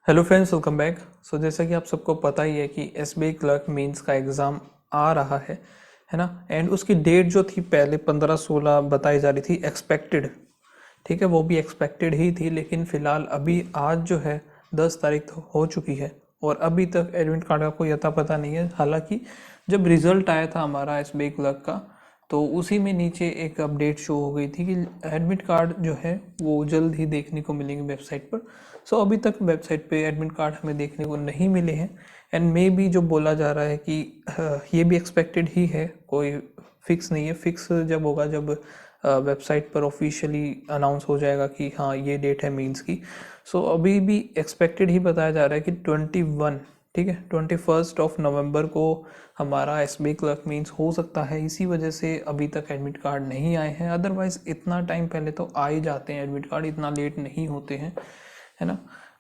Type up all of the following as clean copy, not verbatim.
Hello friends, welcome back. जैसा कि आप सबको पता ही है कि एसबीआई क्लर्क मेंस का एग्ज़ाम आ रहा है ना। एंड उसकी डेट जो थी पहले 15-16 बताई जा रही थी एक्सपेक्टेड। ठीक है, वो भी एक्सपेक्टेड ही थी, लेकिन फ़िलहाल अभी आज जो है 10 तारीख तो हो चुकी है और अभी तक एडमिट कार्ड का कोई अता पता नहीं है। हालांकि जब रिज़ल्ट आया था हमारा एसबीआई क्लर्क का, तो उसी में नीचे एक अपडेट शो हो गई थी कि एडमिट कार्ड जो है वो जल्द ही देखने को मिलेंगे वेबसाइट पर। अभी तक वेबसाइट पे एडमिट कार्ड हमें देखने को नहीं मिले हैं। एंड मे भी जो बोला जा रहा है कि ये भी एक्सपेक्टेड ही है, कोई फिक्स नहीं है। फिक्स जब होगा, जब वेबसाइट पर ऑफिशियली अनाउंस हो जाएगा कि हाँ ये डेट है मीन्स की। अभी भी एक्सपेक्टेड ही बताया जा रहा है कि 21, ठीक है, 21 नवंबर को हमारा एसबीआई क्लर्क मीन्स हो सकता है। इसी वजह से अभी तक एडमिट कार्ड नहीं आए हैं। अदरवाइज इतना टाइम पहले तो आ ही जाते हैं एडमिट कार्ड, इतना लेट नहीं होते हैं, है ना।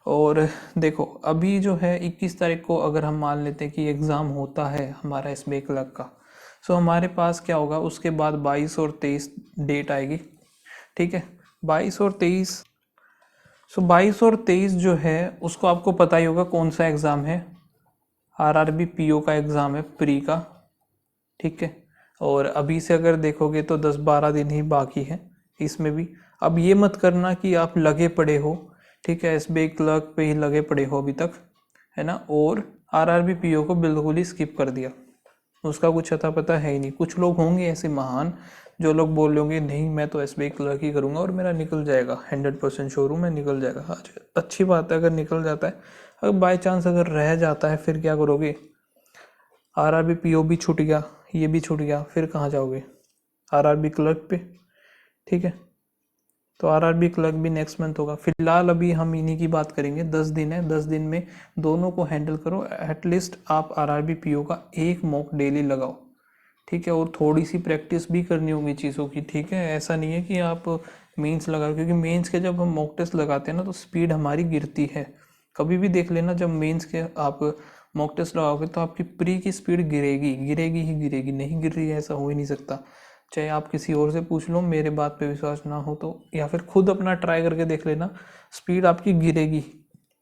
और देखो अभी जो है 21 तारीख को अगर हम मान लेते हैं कि एग्ज़ाम होता है हमारा एसबीआई क्लर्क का, हमारे पास क्या होगा, उसके बाद 22 और 23 डेट आएगी। ठीक है, 22 और 23। 22 और 23 जो है उसको आपको पता ही होगा कौन सा एग्ज़ाम है। आरआरबी पीओ का एग्ज़ाम है, प्री का। ठीक है, और अभी से अगर देखोगे तो 10-12 दिन ही बाकी है इसमें भी। अब ये मत करना कि आप लगे पड़े हो, ठीक है, एसबीआई क्लर्क पे ही लगे पड़े हो अभी तक, है ना, और आरआरबी पीओ को बिल्कुल ही स्किप कर दिया। उसका कुछ अता पता है ही नहीं। कुछ लोग होंगे ऐसे महान जो लोग बोल रहे होंगे नहीं मैं तो एसबीआई क्लर्क ही करूंगा और मेरा निकल जाएगा, 100% शोरूम में निकल जाएगा। आज अच्छी बात है अगर निकल जाता है। अगर बाई चांस अगर रह जाता है फिर क्या करोगे? आरआरबी पीओ भी छूट गया, ये भी छूट गया, फिर कहाँ जाओगे? आरआरबी क्लर्क पे। ठीक है, तो आरआरबी क्लर्क भी नेक्स्ट मंथ होगा। फिलहाल अभी हम इन्हीं की बात करेंगे। 10 दिन है, 10 दिन में दोनों को हैंडल करो। एटलीस्ट आप आरआरबी पीओ का एक मॉक डेली लगाओ, ठीक है, और थोड़ी सी प्रैक्टिस भी करनी होगी चीज़ों की। ठीक है, ऐसा नहीं है कि आप मेंस लगाओ, क्योंकि मेंस के जब हम मॉक टेस्ट लगाते हैं ना तो स्पीड हमारी गिरती है। कभी भी देख लेना, जब मेंस के आप मॉक टेस्ट लगाओगे तो आपकी प्री की स्पीड गिरेगी, गिरेगी ही गिरेगी। नहीं गिर रही है ऐसा हो ही नहीं सकता। चाहे आप किसी और से पूछ लो, मेरे बात पे विश्वास ना हो तो, या फिर खुद अपना ट्राई करके देख लेना, स्पीड आपकी गिरेगी।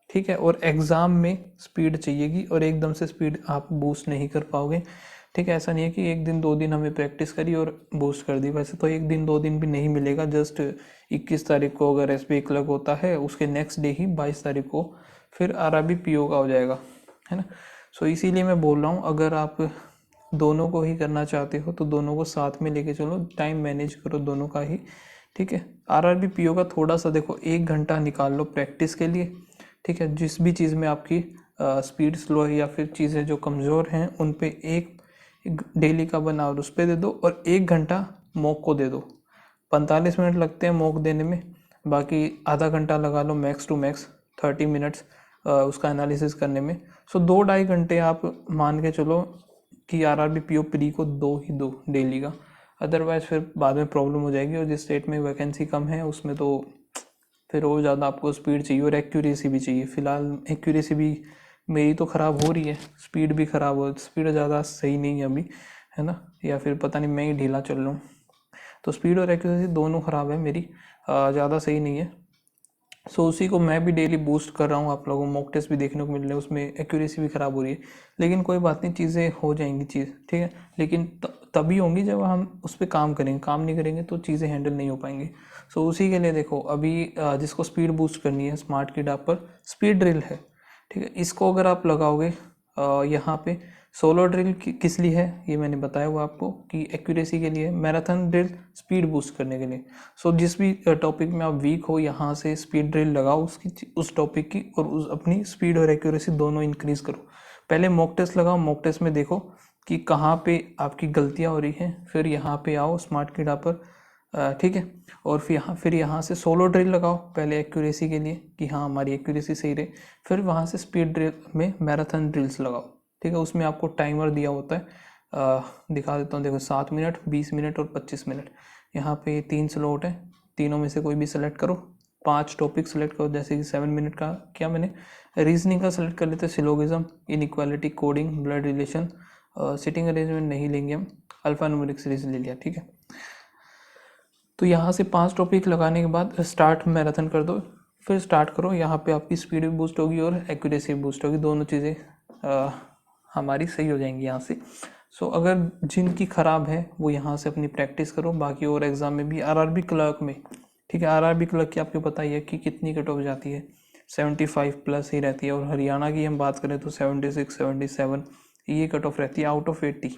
ठीक है, और एग्ज़ाम में स्पीड चाहिएगी और एकदम से स्पीड आप बूस्ट नहीं कर पाओगे। ठीक है, ऐसा नहीं है कि एक दिन 2 दिन हमें प्रैक्टिस करी और बूस्ट कर दी। वैसे तो एक दिन 2 दिन भी नहीं मिलेगा। जस्ट 21 तारीख को अगर एसबीआई क्लर्क होता है, उसके नेक्स्ट डे ही 22 तारीख को फिर आरआरबी पीओ का हो जाएगा, है ना। इसीलिए मैं बोल रहा हूँ, अगर आप दोनों को ही करना चाहते हो तो दोनों को साथ में लेके चलो, टाइम मैनेज करो दोनों का ही। ठीक है, आरआरबी पीओ का थोड़ा सा देखो, 1 घंटा निकाल लो प्रैक्टिस के लिए। ठीक है, जिस भी चीज़ में आपकी स्पीड स्लो है या फिर चीज़ें जो कमज़ोर हैं उन पे एक डेली का बना और उस पर दे दो, और 1 घंटा मॉक को दे दो। 45 मिनट लगते हैं मॉक देने में, बाकी आधा घंटा लगा लो मैक्स टू मैक्स, 30 मिनट्स उसका एनालिसिस करने में। 2-2.5 घंटे आप मान के चलो कि आरआरबी पीओ प्री को दो ही दो डेली का। अदरवाइज फिर बाद में प्रॉब्लम हो जाएगी, और जिस स्टेट में वैकेंसी कम है उसमें तो फिर और ज़्यादा आपको स्पीड चाहिए और एक्यूरेसी भी चाहिए। फिलहाल एक्यूरेसी भी मेरी तो ख़राब हो रही है, स्पीड भी ख़राब हो, स्पीड ज़्यादा सही नहीं है अभी, है ना, या फिर पता नहीं मैं ही ढीला चल रहा हूँ। तो स्पीड और एक्यूरेसी दोनों ख़राब है मेरी, ज़्यादा सही नहीं है। उसी को मैं भी डेली बूस्ट कर रहा हूँ। आप लोगों को मॉक टेस्ट भी देखने को मिल रहे हैं, उसमें एक्यूरेसी भी ख़राब हो रही है, लेकिन कोई बात नहीं, चीज़ें हो जाएंगी चीज़, ठीक है। लेकिन तभी होंगी जब हम उस पर काम करेंगे। काम नहीं करेंगे तो चीज़ें हैंडल नहीं हो पाएंगी। उसी के लिए देखो, अभी जिसको स्पीड बूस्ट करनी है, स्मार्ट किड ऐप पर स्पीड ड्रिल है, ठीक है। इसको अगर आप लगाओगे यहाँ पे, सोलो ड्रिल किस लिए है ये मैंने बताया हुआ आपको, कि एक्यूरेसी के लिए। मैराथन ड्रिल स्पीड बूस्ट करने के लिए। जिस भी टॉपिक में आप वीक हो, यहाँ से स्पीड ड्रिल लगाओ उसकी, उस टॉपिक की, और उस अपनी स्पीड और एक्यूरेसी दोनों इंक्रीज करो। पहले मॉक टेस्ट लगाओ, मॉक टेस्ट में देखो कि कहाँ पे आपकी गलतियाँ हो रही हैं, फिर यहाँ पे आओ स्मार्ट किड पर, ठीक है, और फिर यहाँ से सोलो ड्रिल लगाओ पहले एक्यूरेसी के लिए, कि हाँ हमारी एक्यूरेसी सही रहे। फिर वहाँ से स्पीड ड्रिल में मैराथन ड्रिल्स लगाओ, ठीक है। उसमें आपको टाइमर दिया होता है, दिखा देता हूँ, देखो 7 मिनट, 20 मिनट और 25 मिनट। यहाँ पे 3 स्लॉट है, तीनों में से कोई भी सेलेक्ट करो। 5 टॉपिक सेलेक्ट करो, जैसे कि 7 मिनट का क्या मैंने रीजनिंग का सेलेक्ट कर लेते, syllogism, inequality, coding, blood relation, sitting arrangement नहीं लेंगे हम, अल्फा न्यूमेरिक सीरीज ले लिया, ठीक है। तो यहाँ से 5 टॉपिक लगाने के बाद स्टार्ट मैराथन कर दो। फिर स्टार्ट करो। यहाँ पे आपकी स्पीड भी बूस्ट होगी और एक्यूरेसी भी बूस्ट होगी, दोनों चीज़ें हमारी सही हो जाएंगी यहाँ से। सो अगर जिनकी ख़राब है वो यहाँ से अपनी प्रैक्टिस करो। बाकी और एग्ज़ाम में भी आरआरबी क्लर्क में, ठीक है, आरआरबी क्लर्क की आपको पता ही है कि कितनी कट ऑफ जाती है, 75 प्लस ही रहती है। और हरियाणा की हम बात करें तो 76 77 ये कट ऑफ रहती है आउट ऑफ 80।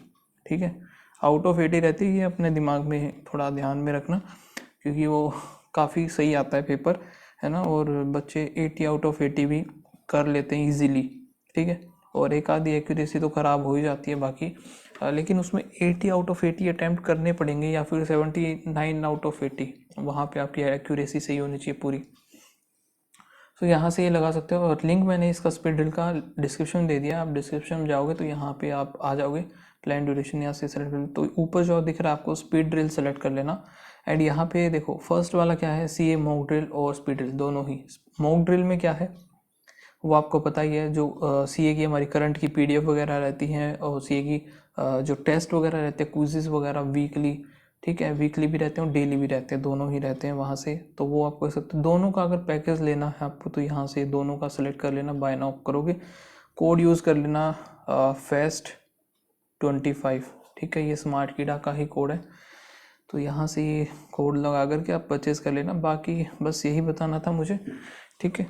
ठीक है, आउट ऑफ 80 रहती है, ये अपने दिमाग में थोड़ा ध्यान में रखना, क्योंकि वो काफ़ी सही आता है पेपर, है ना। और बच्चे 80 आउट ऑफ 80 भी कर लेते हैं इजीली। ठीक है, और एक आधी एक्यूरेसी तो ख़राब हो ही जाती है बाकी, लेकिन उसमें 80 आउट ऑफ 80 अटैम्प्ट करने पड़ेंगे, या फिर 79 आउट ऑफ 80, वहाँ पे आपकी एक्यूरेसी सही होनी चाहिए पूरी। तो यहाँ से ये लगा सकते हो। और लिंक मैंने इसका स्पीड ड्रिल का डिस्क्रिप्शन दे दिया, आप डिस्क्रिप्शन में जाओगे तो यहाँ पे आप आ जाओगे, प्लान ड्यूरेशन यहाँ से सेलेक्ट कर, तो ऊपर जो दिख रहा है आपको स्पीड ड्रिल सेलेक्ट कर लेना। एंड यहाँ पे देखो फर्स्ट वाला क्या है, सीए मॉक ड्रिल और स्पीड ड्रिल दोनों ही। मॉक ड्रिल में क्या है वो आपको पता ही है, जो सीए की हमारी करंट की पीडीएफ वगैरह रहती हैं, और सीए की जो टेस्ट वगैरह रहते हैं, क्विज़ेस वगैरह वीकली, ठीक है, वीकली भी रहते हैं और डेली भी रहते हैं, दोनों ही रहते हैं वहाँ से। तो वो आप कर सकते हो। दोनों का अगर पैकेज लेना है आपको तो यहाँ से दोनों का सेलेक्ट कर लेना, बाय नाउ करोगे। कोड यूज़ कर लेना FAST25, ठीक है, ये स्मार्ट कीड़ा का ही कोड है। तो यहाँ से ये कोड लगा करके आप परचेज़ कर लेना। बाकी बस यही बताना था मुझे, ठीक है।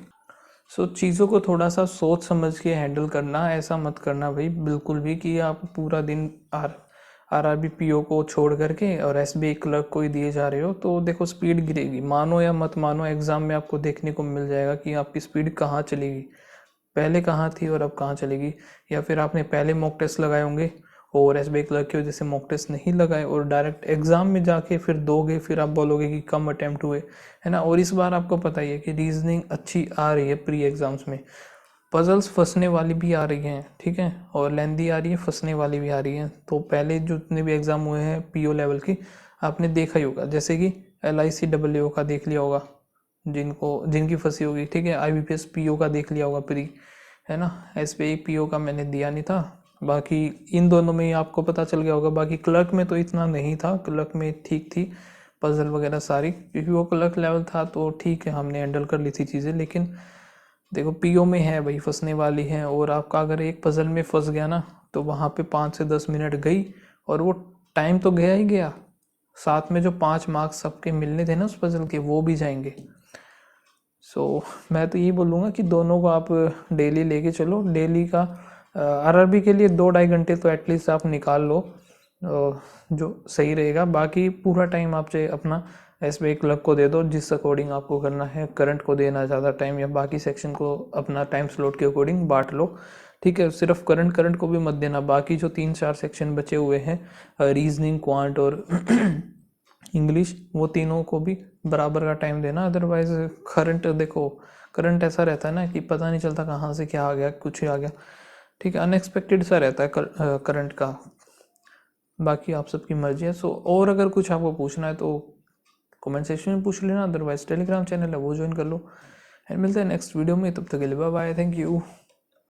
सो चीज़ों को थोड़ा सा सोच समझ के हैंडल करना, ऐसा मत करना भाई बिल्कुल भी कि आप पूरा दिन आरआरबी पीओ को छोड़ करके और एसबीआई क्लर्क को ही दिए जा रहे हो, तो देखो स्पीड गिरेगी। मानो या मत मानो, एग्ज़ाम में आपको देखने को मिल जाएगा कि आपकी स्पीड कहाँ चलेगी, पहले कहाँ थी और अब कहाँ चलेगी। या फिर आपने पहले मॉक टेस्ट लगाए होंगे और एसबीआई क्लर्क की वजह से मॉक टेस्ट नहीं लगाए, और डायरेक्ट एग्जाम में जाके फिर दोगे, फिर आप बोलोगे कि कम अटैम्प्ट हुए, है ना। और इस बार आपको पता ही है कि रीजनिंग अच्छी आ रही है प्री एग्जाम्स में, पजल्स फंसने वाली भी आ रही हैं, ठीक है, और लेंदी आ रही है, फंसने वाली भी आ रही हैं। तो पहले जितने भी एग्जाम हुए हैं पीओ लेवल की आपने देखा ही होगा, जैसे कि LICWO का देख लिया होगा, जिनकी फंसी होगी, ठीक है, IBPS पीओ का देख लिया होगा प्री, है ना। SBI पीओ का मैंने दिया नहीं था, बाकी इन दोनों में ही आपको पता चल गया होगा। बाकी क्लर्क में तो इतना नहीं था, क्लर्क में ठीक थी पजल वगैरह सारी, क्योंकि वो क्लर्क लेवल था तो ठीक है, हमने हैंडल कर ली थी चीज़ें। लेकिन देखो पीओ में है भाई, फंसने वाली है, और आपका अगर एक पजल में फंस गया ना तो वहाँ पे 5 से 10 मिनट गई, और वो टाइम तो गया ही गया, साथ में जो 5 मार्क्स सबके मिलने थे ना उस पजल के वो भी जाएंगे। सो मैं तो यही बोलूँगा कि दोनों को आप डेली लेके चलो। डेली का आरआरबी के लिए 2-2.5 घंटे तो एटलीस्ट आप निकाल लो, जो सही रहेगा। बाकी पूरा टाइम आप चाहे अपना एसबीआई क्लर्क को दे दो, जिस अकॉर्डिंग आपको करना है। करंट को देना ज़्यादा टाइम, या बाकी सेक्शन को अपना टाइम स्लॉट के अकॉर्डिंग बांट लो, ठीक है। सिर्फ करंट को भी मत देना, बाकी जो 3-4 सेक्शन बचे हुए हैं, रीजनिंग, क्वांट और इंग्लिश, वो तीनों को भी बराबर का टाइम देना। अदरवाइज करंट देखो, करंट ऐसा रहता है ना कि पता नहीं चलता कहाँ से क्या आ गया, कुछ ही आ गया, ठीक है, अनएक्सपेक्टेड सा रहता है करंट का। बाकी आप सबकी मर्जी है। सो और अगर कुछ आपको पूछना है तो कमेंट सेक्शन में पूछ लेना, अदरवाइज टेलीग्राम चैनल है वो ज्वाइन कर लो। एंड मिलते हैं नेक्स्ट वीडियो में, तब तक के लिए बाय बाय, थैंक यू।